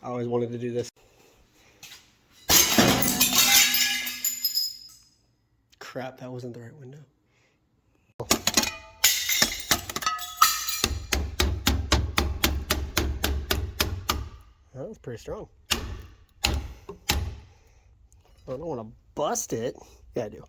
I always wanted to do this. Crap, that wasn't the right window. That was pretty strong. I don't want to bust it. Yeah, I do.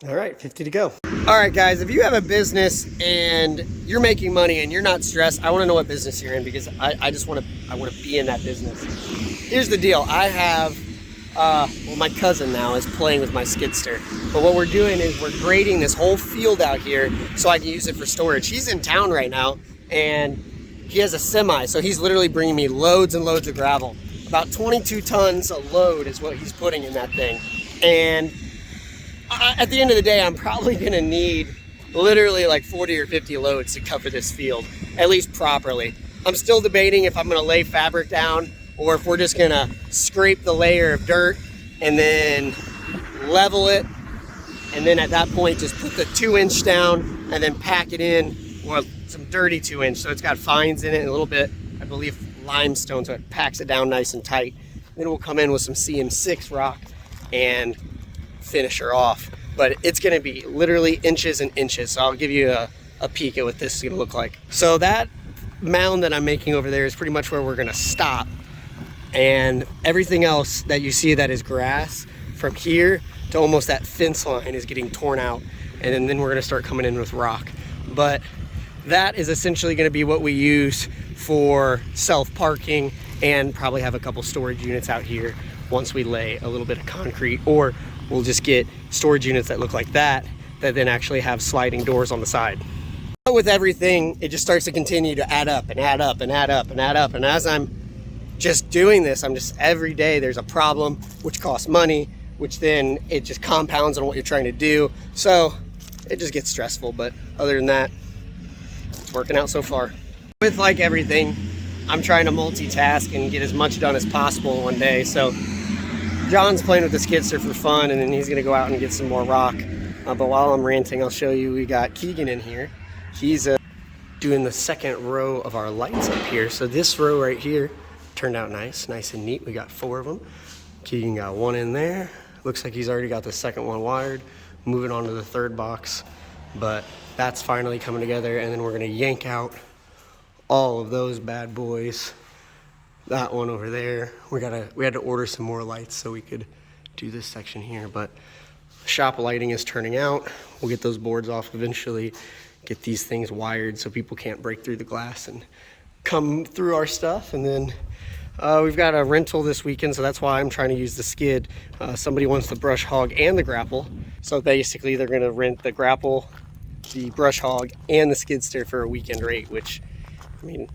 All right, 50 to go. All right, guys, if you have a business and you're making money and you're not stressed, I want to know what business you're in, because I just want to be in that business. Here's the deal. I have, well, my cousin now is playing with my skidster, but what we're doing is we're grading this whole field out here so I can use it for storage. He's in town right now and he has a semi, so he's literally bringing me loads and loads of gravel. About 22 tons a load is what he's putting in that thing. And at the end of the day, I'm probably gonna need literally like 40 or 50 loads to cover this field, at least properly. I'm still debating if I'm gonna lay fabric down or if we're just gonna scrape the layer of dirt and then level it. And then at that point, just put the 2-inch down and then pack it in with some dirty 2-inch. So it's got fines in it and a little bit, I believe, limestone, so it packs it down nice and tight. Then we'll come in with some CM6 rock and finish her off. But it's gonna be literally inches and inches. So I'll give you a peek at what this is gonna look like. So that mound that I'm making over there is pretty much where we're gonna stop. And everything else that you see that is grass, from here to almost that fence line, is getting torn out. And then we're gonna start coming in with rock. But that is essentially gonna be what we use for self-parking, and probably have a couple storage units out here once we lay a little bit of concrete, or we'll just get storage units that look like that then actually have sliding doors on the side. But with everything, it just starts to continue to add up and add up and add up and add up. And as I'm just doing this, every day there's a problem, which costs money, which then it just compounds on what you're trying to do. So it just gets stressful, but other than that, it's working out so far. With like everything, I'm trying to multitask and get as much done as possible one day. So John's playing with the skidster for fun, and then he's gonna go out and get some more rock. But while I'm ranting, I'll show you, we got Keegan in here. He's doing the second row of our lights up here. So this row right here turned out nice and neat. We got 4 of them. Keegan got 1 in there. Looks like he's already got the second one wired. Moving on to the 3rd box, but that's finally coming together. And then we're gonna yank out all of those bad boys. That one over there, we had to order some more lights so we could do this section here, but shop lighting is turning out. We'll get those boards off eventually, get these things wired so people can't break through the glass and come through our stuff. And then we've got a rental this weekend, so that's why I'm trying to use the skid. Somebody wants the brush hog and the grapple, so basically they're gonna rent the grapple, the brush hog, and the skidster for a weekend rate, which, I mean,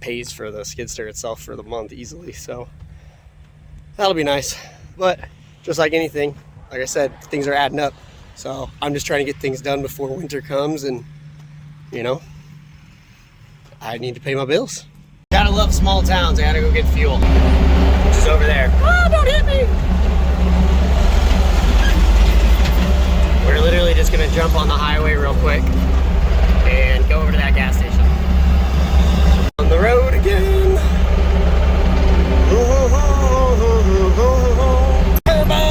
pays for the skidster itself for the month easily. So that'll be nice. But just like anything, like I said, things are adding up. So I'm just trying to get things done before winter comes, and you know, I need to pay my bills. Gotta love small towns. I gotta go get fuel, which is over there. Oh, don't hit me. We're literally just gonna jump on the highway real quick and go over to that gas station. On the road again. Turbo!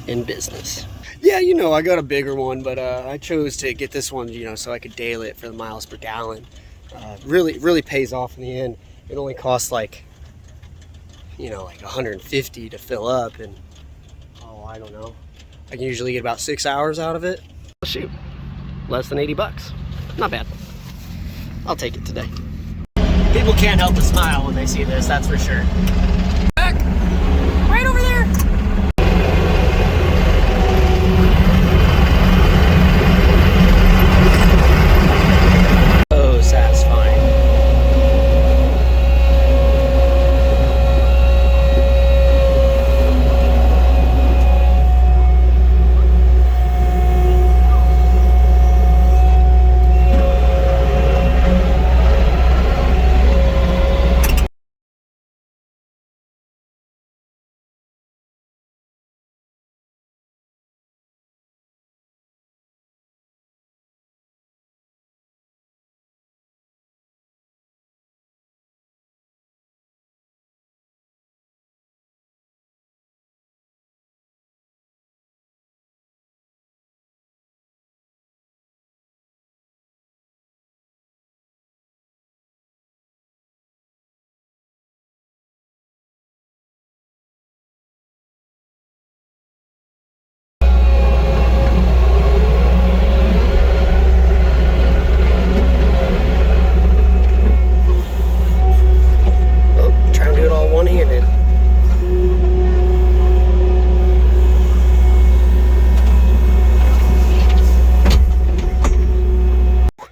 In business. Yeah, you know, I got a bigger one, but I chose to get this one, you know, so I could dail it for the miles per gallon. Really pays off in the end. It only costs like, you know, like 150 to fill up, and I don't know, I can usually get about 6 hours out of it. Shoot, less than 80 bucks. Not bad. I'll take it today. People can't help but smile when they see this, that's for sure. Back, right over there. Oh, satisfying.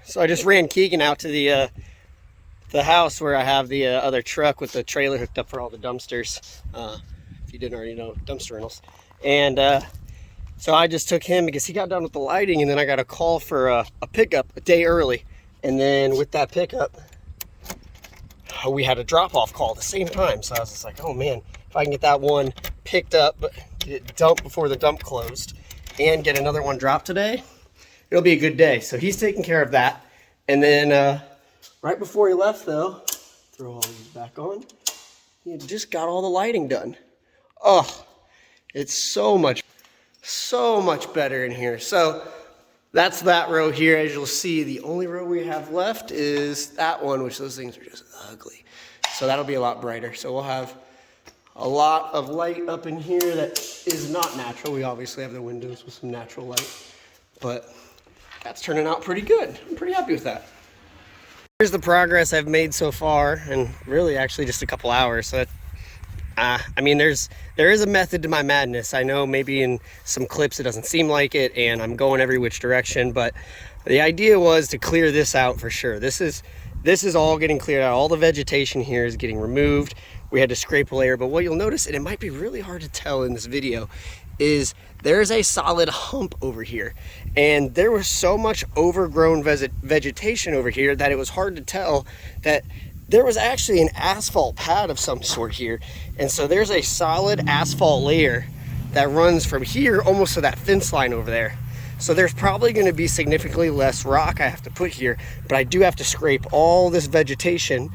So I just ran Keegan out to the house where I have the other truck with the trailer hooked up for all the dumpsters. If you didn't already know, dumpster rentals. And so I just took him because he got done with the lighting, and then I got a call for a pickup a day early. And then with that pickup, we had a drop-off call at the same time. So I was just like, oh man, if I can get that one picked up, but get it dumped before the dump closed, and get another one dropped today, it'll be a good day. So he's taking care of that. And then right before he left though, throw all these back on, he had just got all the lighting done. Oh, it's so much better in here. So that's that row here. As you'll see, the only row we have left is that one, which those things are just ugly. So that'll be a lot brighter. So we'll have a lot of light up in here that is not natural. We obviously have the windows with some natural light, but that's turning out pretty good. I'm pretty happy with that. Here's the progress I've made so far, and really actually just a couple hours. So I mean, there is a method to my madness. I know maybe in some clips it doesn't seem like it, and I'm going every which direction, but the idea was to clear this out for sure. This is all getting cleared out. All the vegetation here is getting removed. We had to scrape a layer, but what you'll notice, and it might be really hard to tell in this video, is there's a solid hump over here. And there was so much overgrown vegetation over here that it was hard to tell that there was actually an asphalt pad of some sort here. And so there's a solid asphalt layer that runs from here almost to that fence line over there. So there's probably going to be significantly less rock I have to put here, but I do have to scrape all this vegetation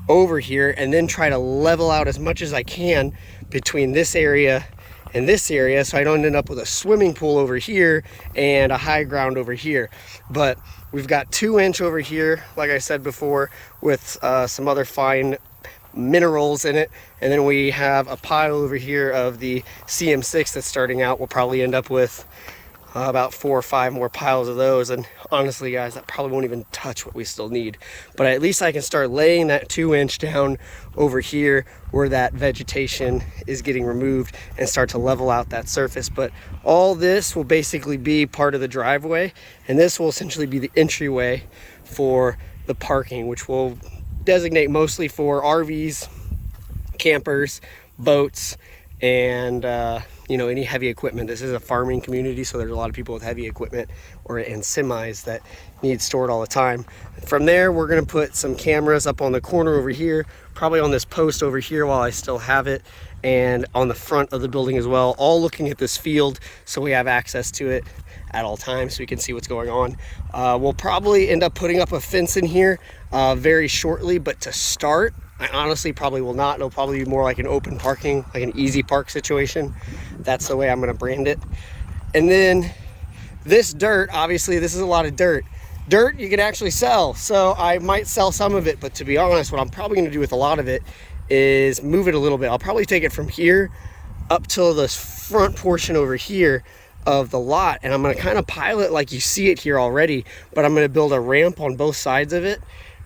over here and then try to level out as much as I can between this area and this area, so I don't end up with a swimming pool over here and a high ground over here. But we've got 2-inch over here, like I said before, with some other fine minerals in it, and then we have a pile over here of the CM6 that's starting out. We'll probably end up with about 4 or 5 more piles of those, and honestly guys, that probably won't even touch what we still need. But at least I can start laying that 2-inch down over here where that vegetation is getting removed and start to level out that surface. But all this will basically be part of the driveway, and this will essentially be the entryway for the parking, which will designate mostly for RVs, campers, boats, and you know, any heavy equipment. This is a farming community, so there's a lot of people with heavy equipment and semis that need stored all the time. From there, we're going to put some cameras up on the corner over here, probably on this post over here while I still have it, and on the front of the building as well, all looking at this field so we have access to it at all times so we can see what's going on. We'll probably end up putting up a fence in here very shortly, but to start, I honestly probably will not. It'll probably be more like an open parking, like an easy park situation. That's the way I'm going to brand it. And then this dirt, obviously this is a lot of dirt. Dirt you can actually sell, so I might sell some of it, but to be honest, what I'm probably going to do with a lot of it is move it a little bit. I'll probably take it from here up till this front portion over here of the lot, and I'm going to kind of pile it like you see it here already, but I'm going to build a ramp on both sides of it.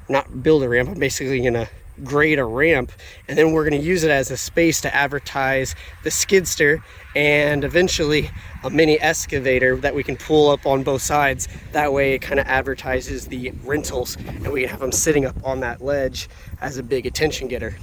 Not build a ramp, I'm basically going to grade a ramp, and then we're going to use it as a space to advertise the skidster and eventually a mini excavator that we can pull up on both sides. That way it kind of advertises the rentals, and we can have them sitting up on that ledge as a big attention getter.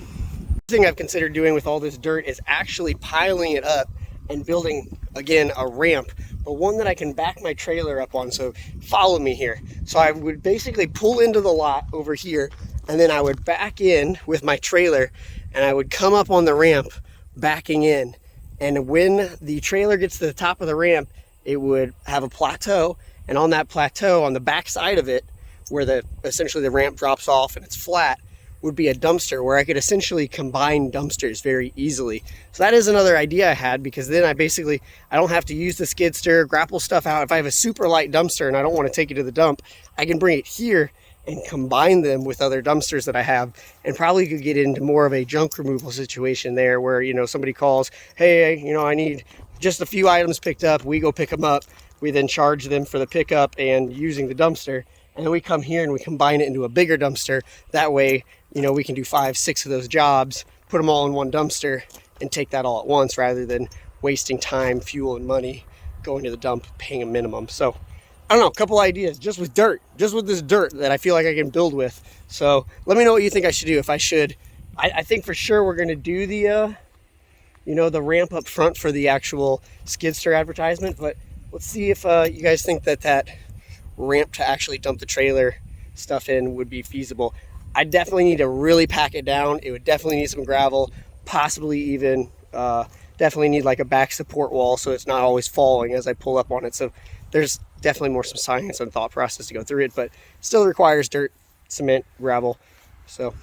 The thing I've considered doing with all this dirt is actually piling it up and building, again, a ramp, but one that I can back my trailer up on. So follow me here. So I would basically pull into the lot over here, and then I would back in with my trailer, and I would come up on the ramp backing in. And when the trailer gets to the top of the ramp, it would have a plateau, and on that plateau, on the back side of it, where essentially the ramp drops off and it's flat, would be a dumpster where I could essentially combine dumpsters very easily. So that is another idea I had, because then I don't have to use the skidster, grapple stuff out. If I have a super light dumpster and I don't want to take it to the dump, I can bring it here and combine them with other dumpsters that I have, and probably could get into more of a junk removal situation there where, you know, somebody calls, hey, you know, I need just a few items picked up. We go pick them up. We then charge them for the pickup and using the dumpster. And then we come here and we combine it into a bigger dumpster. That way, you know, we can do 5, 6 of those jobs, put them all in one dumpster and take that all at once, rather than wasting time, fuel, and money going to the dump, paying a minimum. So I don't know, a couple ideas just with dirt, just with this dirt that I feel like I can build with. So let me know what you think I should do. If I should, I think for sure we're going to do the, you know, the ramp up front for the actual skidster advertisement. But let's see if you guys think that that ramp to actually dump the trailer stuff in would be feasible. I definitely need to really pack it down. It would definitely need some gravel, possibly even definitely need like a back support wall so it's not always falling as I pull up on it. So there's definitely more some science and thought process to go through it, but still requires dirt, cement, gravel. So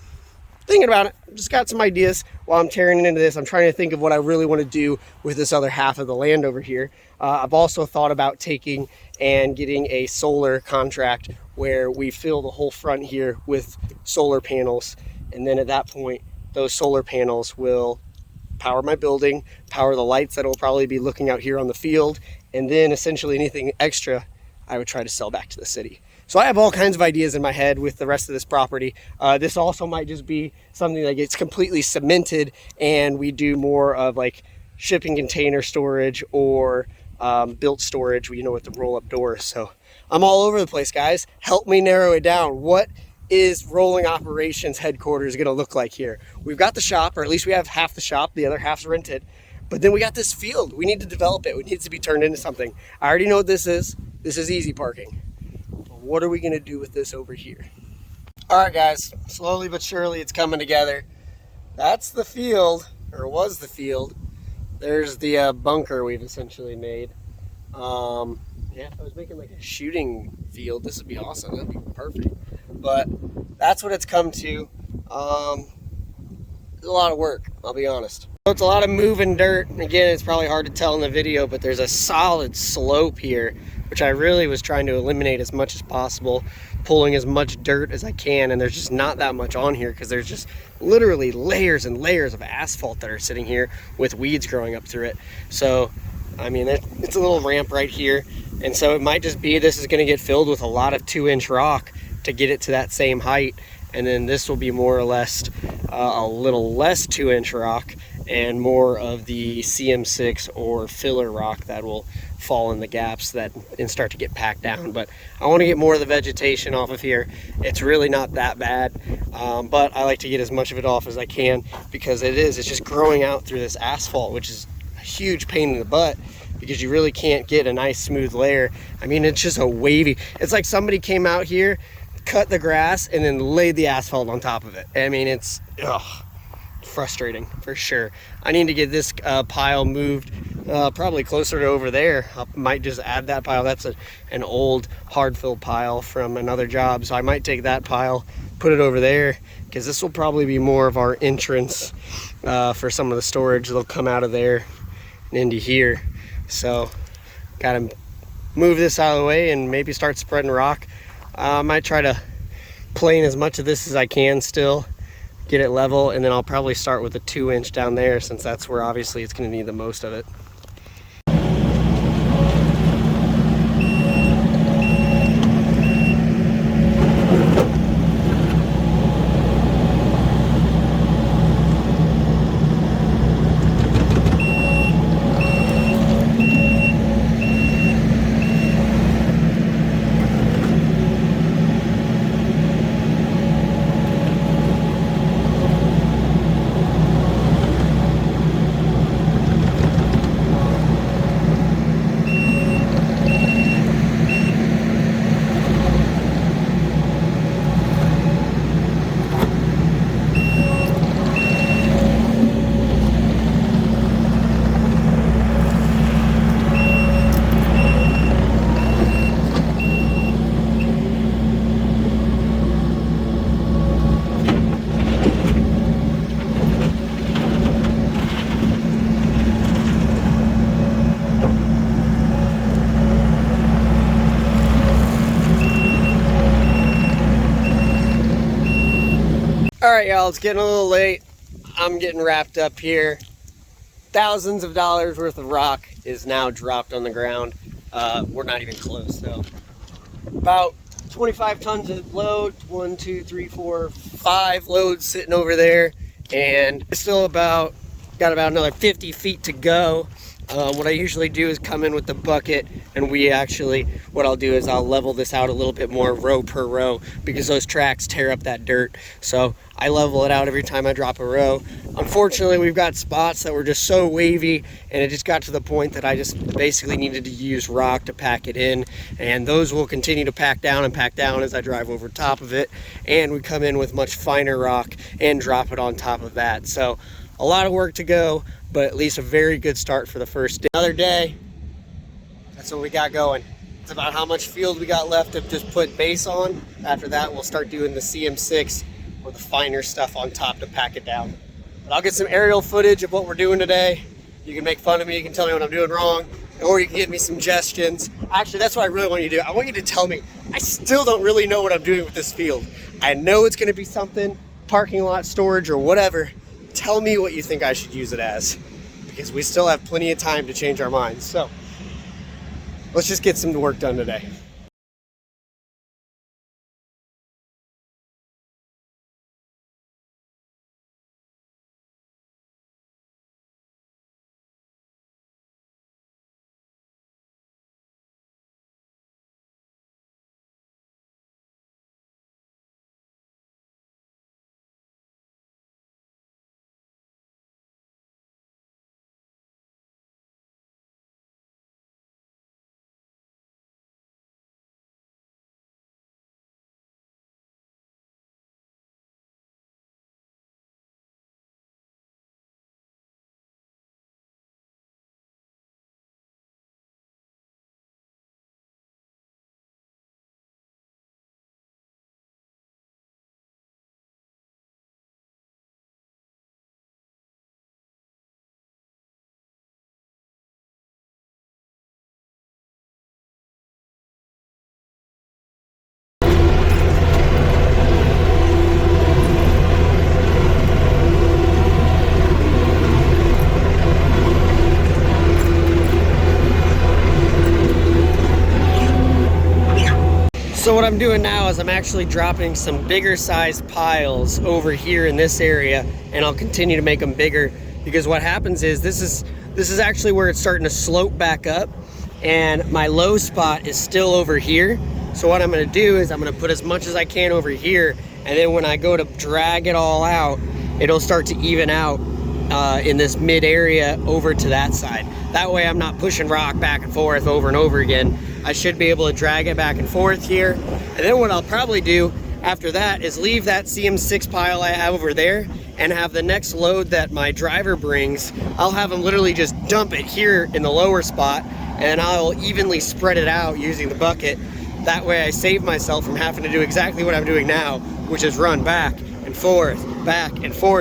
thinking about it, just got some ideas while I'm tearing into this. I'm trying to think of what I really want to do with this other half of the land over here. I've also thought about taking and getting a solar contract where we fill the whole front here with solar panels, and then at that point those solar panels will power my building, power the lights that will probably be looking out here on the field, and then essentially anything extra I would try to sell back to the city. So I have all kinds of ideas in my head with the rest of this property. This also might just be something that gets completely cemented and we do more of like shipping container storage or built storage, you know, with the roll-up doors. So I'm all over the place, guys. Help me narrow it down. What is rolling operations headquarters going to look like here? We've got the shop, or at least we have half the shop, the other half's rented. But then we got this field. We need to develop it. It needs to be turned into something. I already know what this is. This is easy parking. But what are we going to do with this over here? All right, guys. Slowly but surely it's coming together. That's the field, or was the field. There's the bunker we've essentially made. Yeah, if I was making like a shooting field, this would be awesome. That'd be perfect. But that's what it's come to. It's a lot of work, I'll be honest. So it's a lot of moving dirt. Again, it's probably hard to tell in the video, but there's a solid slope here, which I really was trying to eliminate as much as possible, pulling as much dirt as I can, and there's just not that much on here because there's just literally layers and layers of asphalt that are sitting here with weeds growing up through it. So, I mean, it's a little ramp right here, and so it might just be this is going to get filled with a lot of 2-inch rock to get it to that same height, and then this will be more or less a little less 2-inch rock and more of the CM6 or filler rock that will fall in the gaps and start to get packed down. But I want to get more of the vegetation off of here. It's really not that bad, but I like to get as much of it off as I can because it's just growing out through this asphalt, which is a huge pain in the butt because you really can't get a nice smooth layer. I mean, it's just a wavy, it's like somebody came out here, cut the grass, and then laid the asphalt on top of it. I mean, it's frustrating for sure. I need to get this pile moved probably closer to over there. I might just add that pile. That's an old hard fill pile from another job, so I might take that pile, put it over there, because this will probably be more of our entrance for some of the storage. They'll come out of there and into here. So gotta move this out of the way and maybe start spreading rock. I might try to plane as much of this as I can still, get it level, and then I'll probably start with a 2-inch down there since that's where obviously it's going to need the most of it. All right, y'all, it's getting a little late. I'm getting wrapped up here. Thousands of dollars worth of rock is now dropped on the ground. We're not even close though. About 25 tons of load, 1, 2, 3, 4, 5 loads sitting over there. And it's still got about another 50 feet to go What I usually do is come in with the bucket, and what I'll do is I'll level this out a little bit more row per row, because those tracks tear up that dirt. So I level it out every time I drop a row. Unfortunately, we've got spots that were just so wavy, and it just got to the point that I just basically needed to use rock to pack it in, and those will continue to pack down as I drive over top of it, and we come in with much finer rock and drop it on top of that. So a lot of work to go, but at least a very good start for the first day. Another day, that's what we got going. It's about how much field we got left to just put base on. After that, we'll start doing the CM6 or the finer stuff on top to pack it down. But I'll get some aerial footage of what we're doing today. You can make fun of me, you can tell me what I'm doing wrong, or you can give me suggestions. Actually, that's what I really want you to do. I want you to tell me, I still don't really know what I'm doing with this field. I know it's gonna be something, parking lot storage or whatever. Tell me what you think I should use it as, because we still have plenty of time to change our minds. So let's just get some work done today. So what I'm doing now is I'm actually dropping some bigger sized piles over here in this area, and I'll continue to make them bigger, because what happens is this is actually where it's starting to slope back up, and my low spot is still over here. So what I'm going to do is I'm going to put as much as I can over here, and then when I go to drag it all out, it'll start to even out in this mid area over to that side. That way I'm not pushing rock back and forth over and over again. I should be able to drag it back and forth here. And then what I'll probably do after that is leave that CM6 pile I have over there, and have the next load that my driver brings, I'll have him literally just dump it here in the lower spot, and I'll evenly spread it out using the bucket. That way I save myself from having to do exactly what I'm doing now, which is run back and forth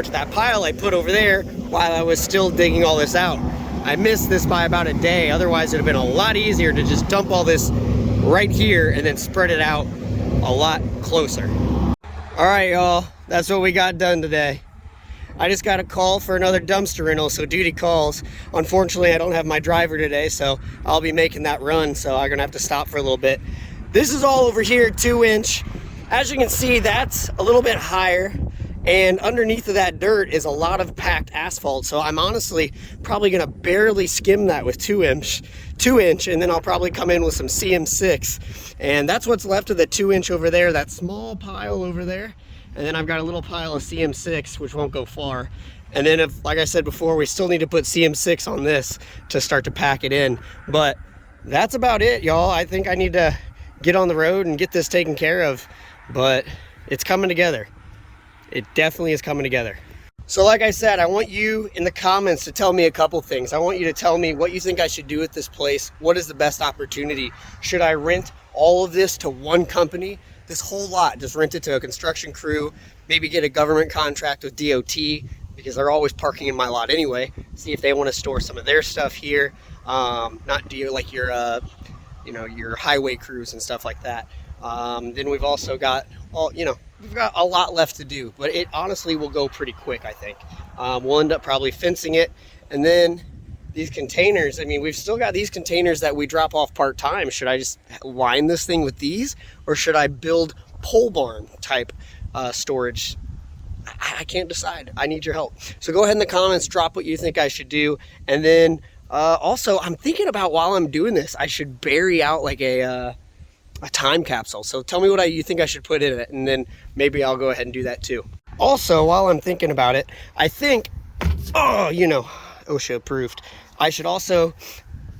to that pile I put over there while I was still digging all this out. I missed this by about a day. Otherwise, it would have been a lot easier to just dump all this right here and then spread it out a lot closer. All right, y'all, that's what we got done today. I just got a call for another dumpster rental, so duty calls. Unfortunately, I don't have my driver today, so I'll be making that run, so I'm gonna have to stop for a little bit. This is all over here, 2-inch. As you can see, that's a little bit higher, and underneath of that dirt is a lot of packed asphalt, so I'm honestly probably gonna barely skim that with 2-inch, and then I'll probably come in with some CM6, and that's what's left of the 2-inch over there, that small pile over there. And then I've got a little pile of CM6, which won't go far. And then, if, like I said before, we still need to put CM6 on this to start to pack it in. But that's about it, y'all. I think I need to get on the road and get this taken care of. But it's coming together. It definitely is coming together. So like I said, I want you in the comments to tell me a couple things. I want you to tell me what you think I should do with this place. What is the best opportunity? Should I rent all of this to one company? This whole lot, just rent it to a construction crew, maybe get a government contract with DOT, because they're always parking in my lot anyway. See if they want to store some of their stuff here. Not do like your, your highway crews and stuff like that. Then we've also got we've got a lot left to do, but it honestly will go pretty quick, I think. We'll end up probably fencing it, and then these containers, I mean, we've still got these containers that we drop off part-time. Should I just line this thing with these, or should I build pole barn type storage? I can't decide. I need your help. So go ahead in the comments, drop what you think I should do, and then Also, I'm thinking about while I'm doing this, I should bury out like a time capsule. So tell me what you think I should put in it, and then maybe I'll go ahead and do that too. Also, while I'm thinking about it, I think, you know, OSHA approved, I should also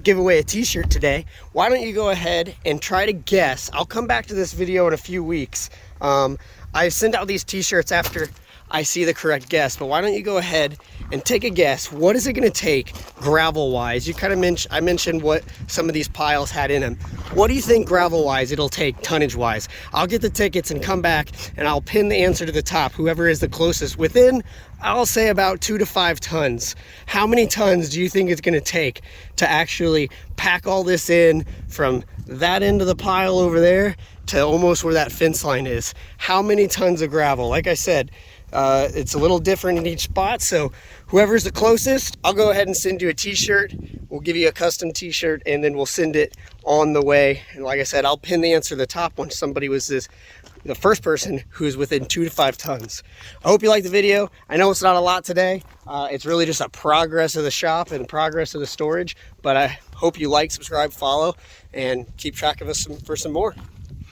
give away a t-shirt today. Why don't you go ahead and try to guess? I'll come back to this video in a few weeks. I send out these t-shirts after I see the correct guess, but why don't you go ahead and take a guess? What is it going to take gravel wise? You kind of I mentioned what some of these piles had in them. What do you think gravel wise it'll take tonnage wise? I'll get the tickets and come back and I'll pin the answer to the top, whoever is the closest, within, I'll say, about 2 to 5 tons. How many tons do you think it's going to take to actually pack all this in from that end of the pile over there to almost where that fence line is? How many tons of gravel? Like I said, it's a little different in each spot, so whoever's the closest, I'll go ahead and send you a t-shirt. We'll give you a custom t-shirt, and then we'll send it on the way. And like I said, I'll pin the answer to the top when somebody was the first person who's within 2 to 5 tons. I hope you liked the video. I know it's not a lot today. It's really just a progress of the shop and progress of the storage, but I hope you like, subscribe, follow, and keep track of us for some more.